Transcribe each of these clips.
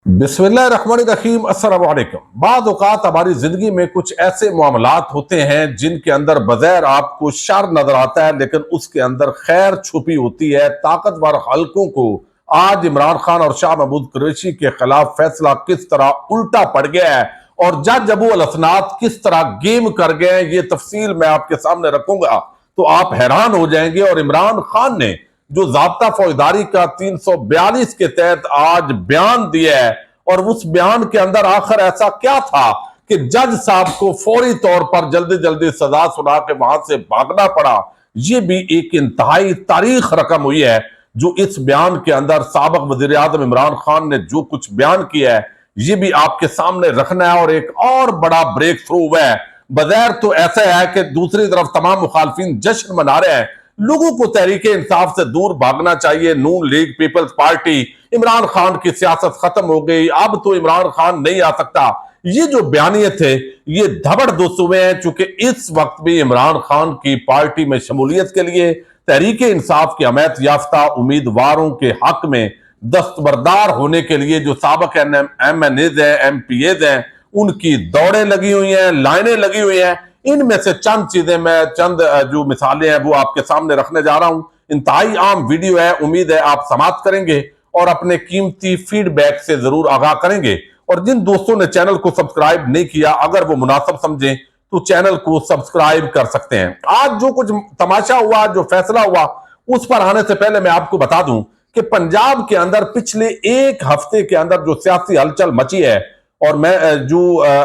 बिस्मिल्लाहिर्रहमानिर्रहीम अस्सलाम वालेकुम। बाद औक़ात हमारी जिंदगी में कुछ ऐसे मामलात होते हैं जिनके अंदर बगैर आपको शर नजर आता है, लेकिन उसके अंदर खैर छुपी होती है। ताकतवर हलकों को आज इमरान खान और शाह महमूद कुरैशी के खिलाफ फैसला किस तरह उल्टा पड़ गया है और जज अबू अल हसनात किस तरह गेम कर गए, ये तफसील मैं आपके सामने रखूंगा तो आप हैरान हो जाएंगे। और इमरान खान ने जो ज़ाब्ता फौजदारी का 342 के तहत आज बयान दिया है, और उस बयान के अंदर आखिर ऐसा क्या था कि जज साहब को फौरी तौर पर जल्दी जल्दी सजा सुना के वहां से भागना पड़ा। यह भी एक इंतहाई तारीख रकम हुई है जो इस बयान के अंदर साबिक वजीर आजम इमरान खान ने जो कुछ बयान किया है, यह भी आपके सामने रखना है। और एक और बड़ा ब्रेक थ्रू हुआ है। बगैर तो ऐसा है कि दूसरी तरफ तमाम मुखालफिन जश्न मना रहे हैं, लोगों को तहरीके इंसाफ से दूर भागना चाहिए। Noon League Peoples Party, Imran Khan की सियासत खत्म हो गई, अब तो इमरान खान नहीं आ सकता, ये जो बयानिए थे ये धबड़दोस हुए हैं। चूंकि इस वक्त भी इमरान खान की पार्टी में शमूलियत के लिए तहरीके इंसाफ के अमैत याफ्ता उम्मीदवारों के हक में दस्तबरदार होने के लिए जो साबिक MNAs हैं, MPAs हैं, उनकी दौड़ें लगी हुई हैं, लाइनें लगी हुई हैं। इनमें से चंद चीजें, मैं चंद जो मिसालें हैं वो आपके सामने रखने जा रहा हूं। इंतहाई आम वीडियो है, उम्मीद है आप समाप्त करेंगे और अपने कीमती फीडबैक से जरूर आगाह करेंगे। और जिन दोस्तों ने चैनल को सब्सक्राइब नहीं किया, अगर वो मुनासिब समझें तो चैनल को सब्सक्राइब कर सकते हैं। आज जो कुछ तमाशा हुआ, जो फैसला हुआ, उस पर आने से पहले मैं आपको बता दूं कि पंजाब के अंदर पिछले एक हफ्ते के अंदर जो सियासी हलचल मची है, और मैं जो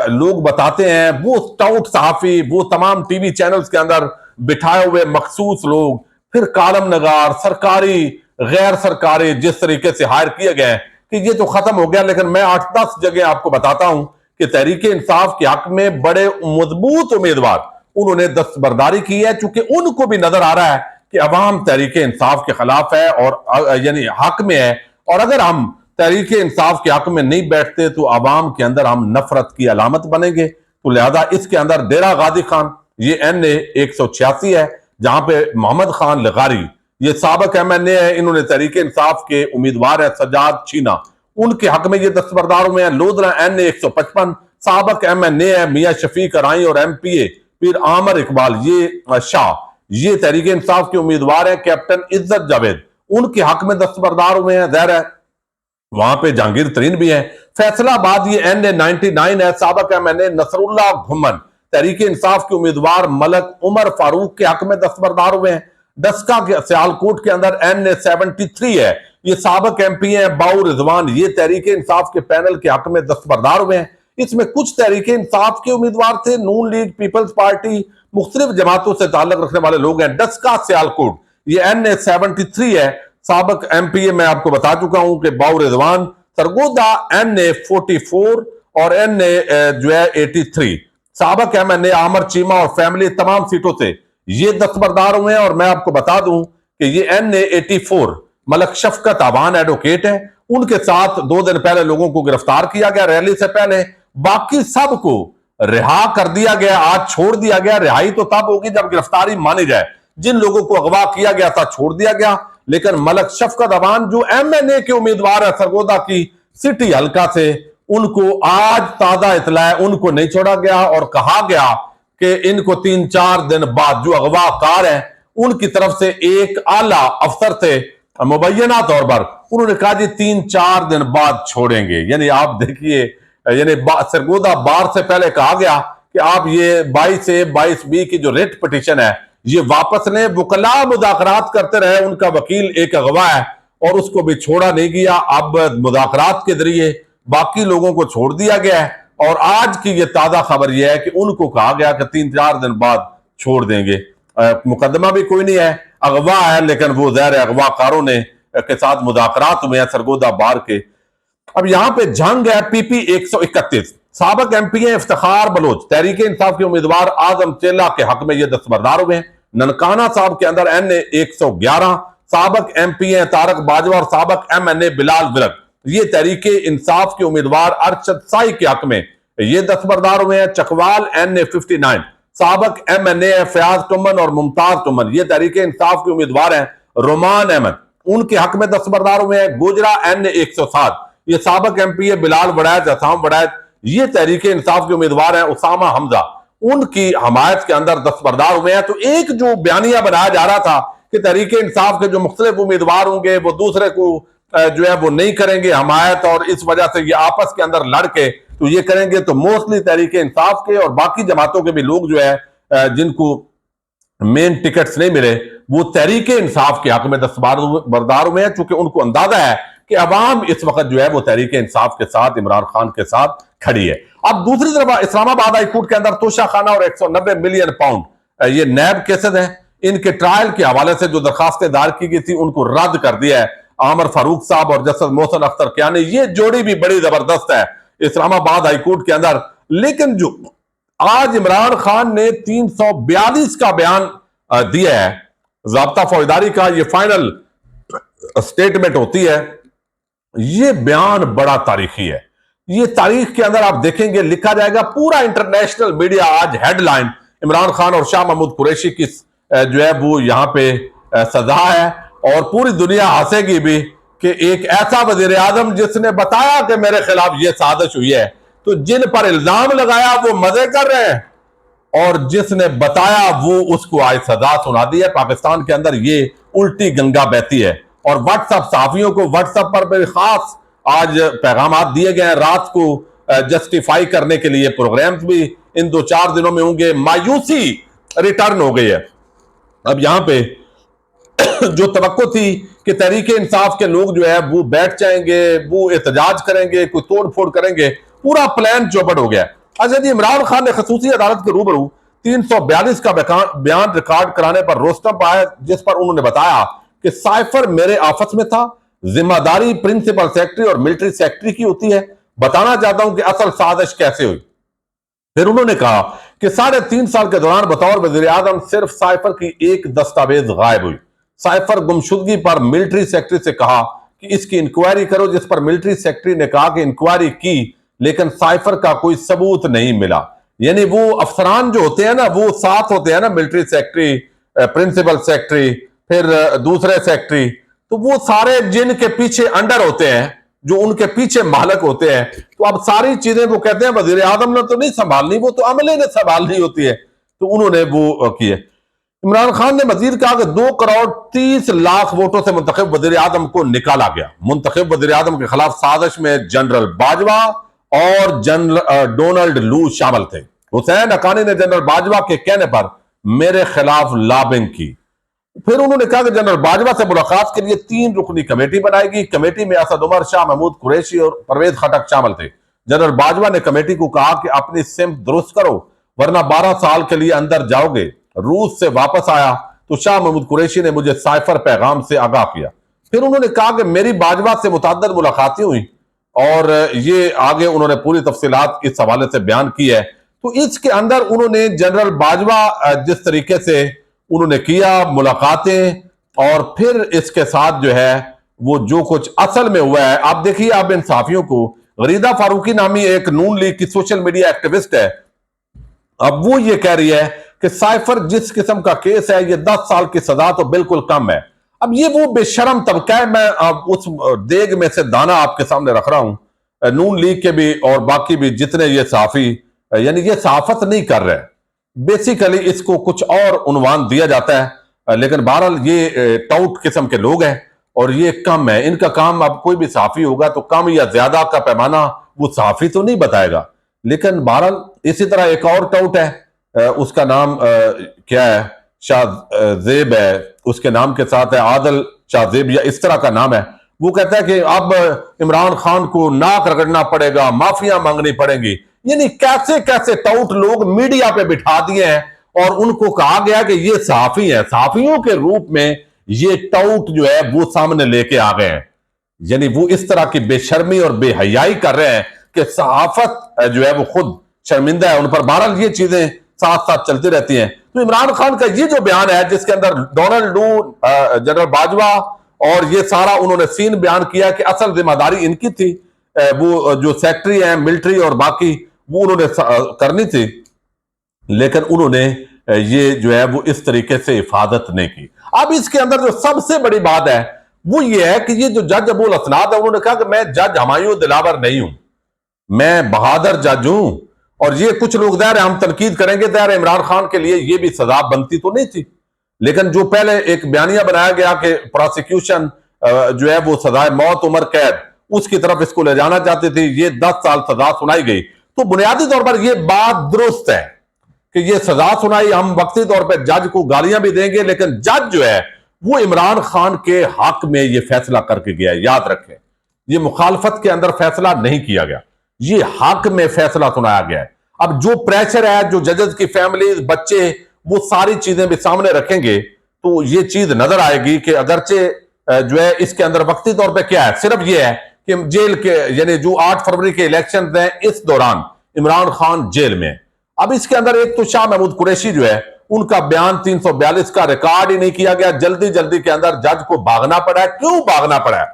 लोग बताते हैं वो स्टाउट सहाफी, वो तमाम टीवी चैनल्स के अंदर बिठाए हुए मखसूस लोग, फिर कालम नगार, सरकारी गैर सरकारी जिस तरीके से हायर किए गए कि ये तो खत्म हो गया। लेकिन मैं 8-10 जगह आपको बताता हूं कि तहरीके इंसाफ के हक में बड़े मजबूत उम्मीदवार उन्होंने दस्तबरदारी की है, चूंकि उनको भी नजर आ रहा है कि अवाम तहरीके इंसाफ के खिलाफ है और यानी हक में है। और अगर हम तहरीके इंसाफ के हक में नहीं बैठते तो अवाम के अंदर हम नफरत की अलामत बनेंगे। तो लिहाजा इसके अंदर डेरा गाजी खान, ये NA 186 है, जहां पे मोहम्मद खान लगारी, ये साबिक MNA है, इन्होंने तहरीके इंसाफ के उम्मीदवार है सजाद छीना, उनके हक में ये दस्तबरदार हुए हैं। लोधरा NA 155 साबिक MNA है मियां शफीक राई और MPA फिर आमर इकबाल ये शाह, ये तहरीके इंसाफ के उम्मीदवार है। कैप्टन इज्जत जावेद, उनके हक में दस्तबरदार हुए हैं। ज़ाहिर है वहां पे जहांगीर तरीन भी है। फैसलाबाद ये NA 99 है, साबिक MNA नसरुल्लाह घुमन, तहरीके इंसाफ के उम्मीदवार मलक उमर फारूक के हक में दस्तबरदार हुए हैं। डस्का के सियालकोट के अंदर NA 73 है, ये साबिक MP है बाऊ रिजवान, ये तहरीके इंसाफ के पैनल के हक में दस्तबरदार हुए हैं। इसमें कुछ तहरीके इंसाफ के उम्मीदवार थे, नून लीग पीपल्स पार्टी, मुख्तलिफ जमातों से ताल्लुक रखने वाले लोग हैं। डस्का सियालकोट ये NA 73 है, साबिक MPA मैं आपको बता चुका हूं कि बाऊ रिजवान। सरगोदा NA 44 और NA जो है 83, साबिक MNA आमर चीमा और फैमिली तमाम सीटों से ये दस्तबरदार हुए हैं। और मैं आपको बता दूं कि ये NA 84 मलक शफकत आवान एडवोकेट है, उनके साथ 2 दिन पहले लोगों को गिरफ्तार किया गया रैली से पहले। बाकी सबको रिहा कर दिया गया, आज छोड़ दिया गया। रिहाई तो तब होगी जब गिरफ्तारी मानी जाए। जिन लोगों को अगवा किया गया था छोड़ दिया गया, लेकिन मलक शफकत अवान जो MNA के उम्मीदवार है सरगोदा की सिटी हल्का से, उनको आज ताजा इतला है, उनको नहीं छोड़ा गया और कहा गया कि इनको 3-4 दिन बाद जो अगवाकार हैं उनकी तरफ से एक आला अफसर थे मुबैना तौर पर, उन्होंने कहा जी 3-4 दिन बाद छोड़ेंगे। यानी आप देखिए, यानी सरगोदा बार से पहले कहा गया कि आप ये 22A 22B की जो रेट पिटिशन है ये वापस लें। वकला मुदाखरात करते रहे, उनका वकील एक अगवा है और उसको भी छोड़ा नहीं गया। अब मुदाखरात के जरिए बाकी लोगों को छोड़ दिया गया है और आज की ये ताजा खबर यह है कि उनको कहा गया कि 3-4 दिन बाद छोड़ देंगे। मुकदमा भी कोई नहीं है, अगवा है, लेकिन वो ज़ाहिर अगवाकारों ने के साथ मुदाखरात हुए हैं सरगोदा बार के। अब यहां पे जंग है PP 131, साबिक MPA इफ्तिखार बलोच, तहरीके इंसाफ के उम्मीदवार आजम चेला के हक में ये दस्तबरदार हुए हैं। ननकाना साहब के अंदर NA 111, साबिक MPA तारक बाजवा और साबिक MNA बिलाल विरक, ये तहरीके इंसाफ के उम्मीदवार अरशद साई के हक में ये दस्तबरदार हुए हैं। चकवाल NA 59, साबिक MNA फयाज टुमन और मुमताज टुमन, ये तहरीके इंसाफ के उम्मीदवार हैं। रोमान अहमद, उनके हक में दस्तबरदार हुए हैं। गुजरा NA 107, ये साबिक एमपी है बिलाल वड़ैत, असाम वड़ैत, ये तहरीक इंसाफ के उम्मीदवार हैं उसामा हमजा, उनकी हमायत के अंदर दस्तबरदार हुए हैं। तो एक जो बयानिया बनाया जा रहा था कि तहरीक इंसाफ के जो मुख्तलिफ उम्मीदवार होंगे वो दूसरे को जो है वो नहीं करेंगे हमायत, और इस वजह से ये आपस के अंदर लड़के तो ये करेंगे, तो मोस्टली तहरीक इंसाफ के और बाकी जमातों के भी लोग जो है जिनको मेन टिकट्स नहीं मिले वो तहरीक इंसाफ के हक में दस्तबरदार हुए हैं, चूंकि उनको अंदाजा है कि अवाम इस वक्त जो है वो तहरीक इंसाफ के साथ, इमरान खान के साथ खड़ी है। अब दूसरी तरफ इस्लामाबाद हाई कोर्ट के अंदर तोशाखाना और 190 मिलियन पाउंड ये नैब केसेस हैं, इनके ट्रायल के हवाले से जो दरखास्तें दायर की गई थी उनको रद्द कर दिया है आमर फारूक साहब और जस्टिस मोहसिन अख्तर कियानी। ये जोड़ी भी बड़ी जबरदस्त है इस्लामाबाद हाई कोर्ट के अंदर। लेकिन जो आज इमरान खान ने 342 का बयान दिया है ज़ाब्ता फौजदारी का, ये फाइनल स्टेटमेंट होती है, ये बयान बड़ा तारीखी है। ये तारीख के अंदर आप देखेंगे लिखा जाएगा, पूरा इंटरनेशनल मीडिया आज हेडलाइन इमरान खान और शाह महमूद कुरैशी की जो है वो यहां पे सजा है, और पूरी दुनिया हंसेगी भी कि एक ऐसा वजीर आजम जिसने बताया कि मेरे खिलाफ ये साजिश हुई है, तो जिन पर इल्जाम लगाया वो मजे कर रहे हैं, और जिसने बताया वो उसको आज सजा सुना दी है। पाकिस्तान के अंदर ये उल्टी गंगा बहती है, और व्हाट्सएप सहाफियों को व्हाट्सएप पर भी खास आज पैगाम दिए गए हैं रात को जस्टिफाई करने के लिए। प्रोग्राम्स भी इन 2-4 दिनों में होंगे। मायूसी रिटर्न हो गई है। अब यहां पे जो तवक्को थी कि तहरीक इंसाफ के लोग जो है वो बैठ जाएंगे, वो एहतजाज करेंगे, कोई तोड़ फोड़ करेंगे, पूरा प्लान चौपट हो गया। अच्छा जी, इमरान खान ने खसूसी अदालत के रूबरू 342 का बयान रिकॉर्ड कराने पर रोस्टम पाया, जिस पर उन्होंने बताया कि साइफर मेरे ऑफिस में था, जिम्मेदारी प्रिंसिपल सेक्रेटरी और मिलिट्री सेक्रेटरी की होती है, बताना चाहता हूं कि असल साजिश कैसे हुई। फिर उन्होंने कहा कि 3.5 साल के दौरान बतौर वजीर आजम सिर्फ साइफर की एक दस्तावेज गायब हुई। साइफर गुमशुदगी पर मिलिट्री सेक्रेटरी से कहा कि इसकी इंक्वायरी करो, जिस पर मिलिट्री सेक्रेटरी ने कहा कि इंक्वायरी की लेकिन साइफर का कोई सबूत नहीं मिला। यानी वो अफसरान जो होते हैं ना, वो साथ होते हैं ना, मिलिट्री सेक्रेटरी, प्रिंसिपल सेक्रेटरी, फिर दूसरे सेक्रेटरी, तो वो सारे जिनके पीछे अंडर होते हैं, जो उनके पीछे मालक होते हैं, तो अब सारी चीजें वो कहते हैं वजीर आजम ने तो नहीं संभालनी, वो तो अमले ने संभालनी होती है, तो उन्होंने वो किए। इमरान खान ने मजीद कहा कि 2 करोड़ 30 लाख वोटों से मुंतखब वजीर आजम को निकाला गया। मुंतखब वजीर आजम के खिलाफ साजिश में जनरल बाजवा और जनरल डोनाल्ड लू शामिल थे। हुसैन हक्कानी ने जनरल बाजवा के कहने पर मेरे खिलाफ लॉबिंग की। फिर उन्होंने कहा कि जनरल बाजवा से मुलाकात के लिए 3 रुकनी कमेटी बनाएगी। कमेटी में असद उमर, शाह महमूद कुरैशी और परवेज खटक शामिल थे। जनरल बाजवा ने कमेटी को कहा कि अपनी सिमत दुरुस्त करो वरना 12 साल के लिए अंदर जाओगे। रूस से वापस आया तो शाह महमूद कुरैशी ने मुझे साइफर पैगाम से आगाह किया। फिर उन्होंने कहा कि मेरी बाजवा से मुतअद्दिद मुलाकातें हुई, और ये आगे उन्होंने पूरी तफसीलात इस हवाले से बयान की है। तो इसके अंदर उन्होंने जनरल बाजवा जिस तरीके से उन्होंने किया मुलाकातें, और फिर इसके साथ जो है वो जो कुछ असल में हुआ है, आप देखिए, आप इन साफियों को, गरीदा फारूकी नामी एक नून लीग की सोशल मीडिया एक्टिविस्ट है, अब वो ये कह रही है कि साइफर जिस किस्म का केस है ये 10 साल की सजा तो बिल्कुल कम है। अब ये वो बेशरम तबका है, मैं अब उस देग में से दाना आपके सामने रख रहा हूं। नून लीग के भी और बाकी भी जितने ये सहाफी, यानी ये सहाफत नहीं कर रहे, बेसिकली इसको कुछ और उन्वान दिया जाता है, लेकिन बहरहाल ये टाउट किस्म के लोग हैं और ये कम है इनका काम। अब कोई भी सहाफी होगा तो कम या ज्यादा का पैमाना वो सहाफी तो नहीं बताएगा, लेकिन बहरहाल इसी तरह एक और टाउट है, उसका नाम क्या है, शाहजेब है, उसके नाम के साथ है आदल शाहजेब या इस तरह का नाम है। वो कहता है कि अब इमरान खान को नाक रगड़ना पड़ेगा, माफिया मांगनी पड़ेगी। यानी कैसे कैसे टाउट लोग मीडिया पे बिठा दिए हैं और उनको कहा गया कि ये सहाफी है, सहाफियों के रूप में ये टाउट जो है वो सामने लेके आ गए हैं। यानी वो इस तरह की बेशर्मी और बेहयाई कर रहे हैं कि सहाफत जो है वो खुद शर्मिंदा है उन पर। बहरहाल ये चीजें साथ साथ चलती रहती हैं। तो इमरान खान का ये जो बयान है जिसके अंदर डोनाल्ड लू, जनरल बाजवा और ये सारा उन्होंने सीन बयान किया कि असल जिम्मेदारी इनकी थी, वो जो सेक्रेटरी है मिलिट्री और बाकी वो उन्होंने करनी थी, लेकिन उन्होंने ये जो है वो इस तरीके से हिफाजत नहीं की। अब इसके अंदर जो सबसे बड़ी बात है वो ये है कि ये जो जज अबुल असनाद है, उन्होंने कहा कि मैं जज हुमायूं दिलावर नहीं हूं, मैं बहादुर जज हूं। और ये कुछ लोग दायर हम तनकीद करेंगे, दायर इमरान खान के लिए ये भी सजा बनती तो नहीं थी, लेकिन जो पहले एक बयानिया बनाया गया कि प्रोसिक्यूशन जो है वो सजाए मौत उम्र कैद उसकी तरफ इसको ले जाना चाहती थी, ये 10 साल सजा सुनाई गई। तो बुनियादी तौर पर यह बात दुरुस्त है कि ये सजा सुनाई, हम वक्ती तौर पर जज को गालियां भी देंगे, लेकिन जज जो है वो इमरान खान के हक में ये फैसला करके गया है। याद रखें, ये मुखालफत के अंदर फैसला नहीं किया गया, ये हक में फैसला सुनाया गया है। अब जो प्रेशर है, जो जजेस की फैमिली, बच्चे, वो सारी चीजें भी सामने रखेंगे तो ये चीज नजर आएगी कि अगरचे जो है इसके अंदर वक्ती तौर पे क्या है, सिर्फ ये है कि जेल के यानी जो 8 फरवरी के इलेक्शन हैं इस दौरान इमरान खान जेल में है। अब इसके अंदर एक तो शाह महमूद कुरैशी जो है उनका बयान 342 का रिकॉर्ड ही नहीं किया गया, जल्दी जल्दी के अंदर जज को भागना पड़ा है। क्यों भागना पड़ा है?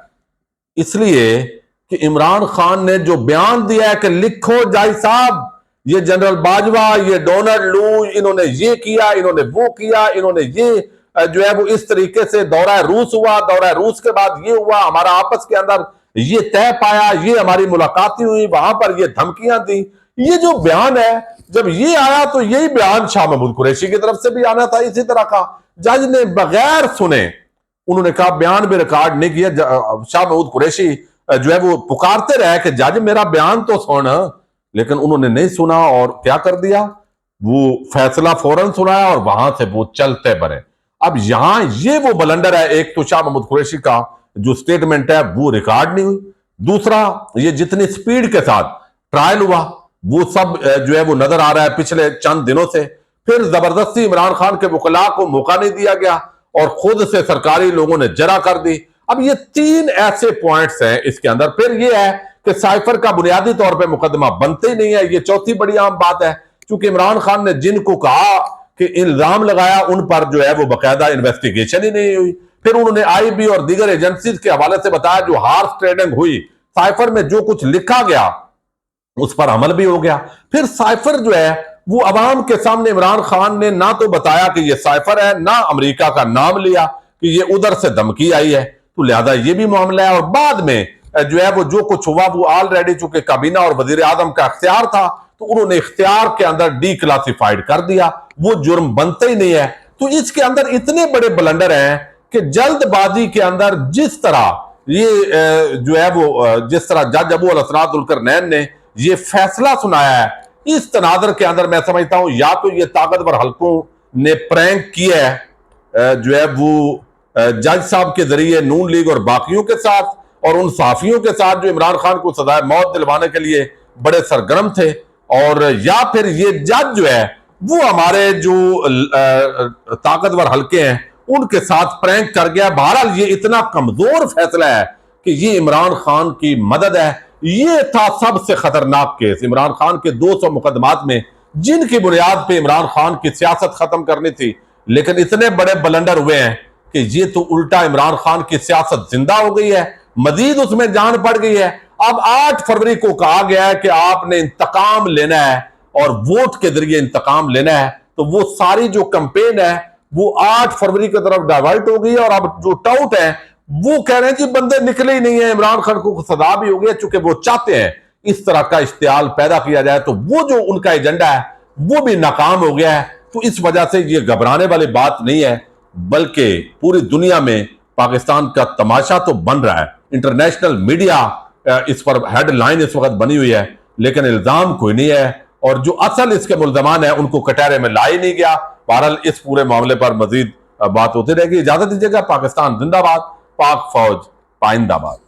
इसलिए कि इमरान खान ने जो बयान दिया है कि लिखो जज साहब, ये जनरल बाजवा, ये डोनाल्ड लू, इन्होंने ये किया, इन्होंने वो किया, इन्होंने ये जो है वो इस तरीके से दौरा रूस हुआ, दौरा रूस के बाद ये हुआ, हमारा आपस के अंदर ये तय पाया, ये हमारी मुलाकातें हुई, वहां पर ये धमकियां दी। ये जो बयान है, जब ये आया तो यही बयान शाह महमूद कुरैशी की तरफ से भी आना था इसी तरह का। जज ने बगैर सुने, उन्होंने कहा बयान भी रिकॉर्ड नहीं किया। शाह महमूद कुरैशी जो है वो पुकारते रहे कि जज मेरा बयान तो सुन, लेकिन उन्होंने नहीं सुना और क्या कर दिया, वो फैसला फौरन सुनाया और वहां से वो चलते बने। अब यहां ये वो बलंडर है, एक तो शाह महमूद कुरैशी का जो स्टेटमेंट है वो रिकॉर्ड नहीं हुई, दूसरा ये जितनी स्पीड के साथ ट्रायल हुआ वो सब जो है वो नजर आ रहा है पिछले चंद दिनों से। फिर जबरदस्ती इमरान खान के वकला को मौका नहीं दिया गया और खुद से सरकारी लोगों ने जरा कर दी। अब ये 3 ऐसे पॉइंट्स हैं इसके अंदर। फिर ये है कि साइफर का बुनियादी तौर पर मुकदमा बनते ही नहीं है, ये चौथी बड़ी आम बात है, क्योंकि इमरान खान ने जिनको कहा कि इल्जाम लगाया उन पर जो है वो बाकायदा इन्वेस्टिगेशन ही नहीं हुई। फिर उन्होंने आईबी और दीगर एजेंसीज के हवाले से बताया जो हार्स ट्रेडिंग हुई, साइफर में जो कुछ लिखा गया उस पर अमल भी हो गया। फिर साइफर जो है वो अवाम के सामने इमरान खान ने ना तो बताया कि ये साइफर है, ना अमेरिका का नाम लिया कि ये उधर से धमकी आई है, तो लिहाजा ये भी मामला है। और बाद में जो है वो जो कुछ हुआ वो ऑलरेडी चूंकि काबीना और वजीर आजम का इख्तियार था, तो उन्होंने इख्तियार के अंदर डी क्लासिफाइड कर दिया, वो जुर्म बनते ही नहीं है। तो इसके अंदर इतने बड़े ब्लंडर हैं कि जल्दबाजी के अंदर जिस तरह ये जो है वो जिस तरह जज अबू अलअसनाद जुल्करनैन ने ये फैसला सुनाया है, इस तनादर के अंदर मैं समझता हूं या तो ये ताकतवर हल्कों ने प्रैंक किया है जो है वो जज साहब के जरिए नून लीग और बाकियों के साथ और उन सहाफियों के साथ जो इमरान खान को सजाए मौत दिलवाने के लिए बड़े सरगर्म थे, और या फिर ये जज जो है वो हमारे जो ताकतवर हल्के हैं उनके साथ प्रैंक कर गया। बहरहाल ये इतना कमजोर फैसला है कि ये इमरान खान की मदद है। ये था सबसे खतरनाक केस इमरान खान के 200 मुकदमात में, जिनकी बुनियाद पे इमरान खान की सियासत खत्म करनी थी, लेकिन इतने बड़े बलंडर हुए हैं कि ये तो उल्टा इमरान खान की सियासत जिंदा हो गई है, मजीद उसमें जान पड़ गई है। अब 8 फरवरी को कहा गया है कि आपने इंतकाम लेना है और वोट के जरिए इंतकाम लेना है, तो वो सारी जो कैंपेन है वो 8 फरवरी की तरफ डाइवर्ट हो गई। और अब जो टाउट है वो कह रहे हैं कि बंदे निकले ही नहीं है, इमरान खान को सजा भी हो गई, चूंकि वो चाहते हैं इस तरह का इश्तियाल पैदा किया जाए, तो वो जो उनका एजेंडा है वो भी नाकाम हो गया है। तो इस वजह से ये घबराने वाली बात नहीं है, बल्कि पूरी दुनिया में पाकिस्तान का तमाशा तो बन रहा है। इंटरनेशनल मीडिया इस पर हेडलाइन इस वक्त बनी हुई है, लेकिन इल्जाम कोई नहीं है, और जो असल इसके मुल्जमान है उनको कटहरे में ला ही नहीं गया। बहरहाल इस पूरे मामले पर मजीद बात होती रहेगी। इजाजत दीजिएगा। पाकिस्तान जिंदाबाद, पाक फौज पाइंदाबाद।